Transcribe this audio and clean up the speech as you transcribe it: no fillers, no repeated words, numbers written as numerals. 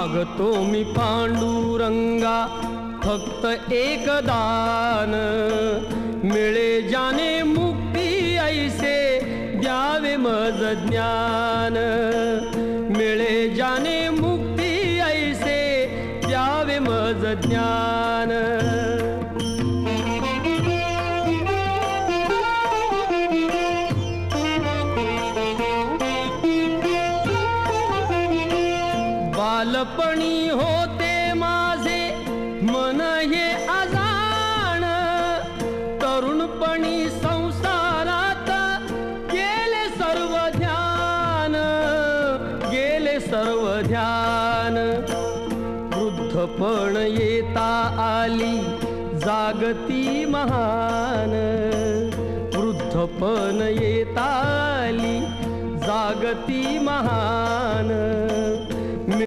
मागतो मी पांडुरंगा फक्त एक दान, मिळे जाने मुक्ती ऐसे द्यावे मज ज्ञान, मिळे जाने मुक्ती ऐसे द्यावे मज ज्ञान. बालपणी होते माझे मन हे अजाण, तरुणपणी संसारात गेले सर्व ध्यान, गेले सर्व ध्यान. वृद्धपण येता आली जागती महान, वृद्धपण येता आली जागती महान.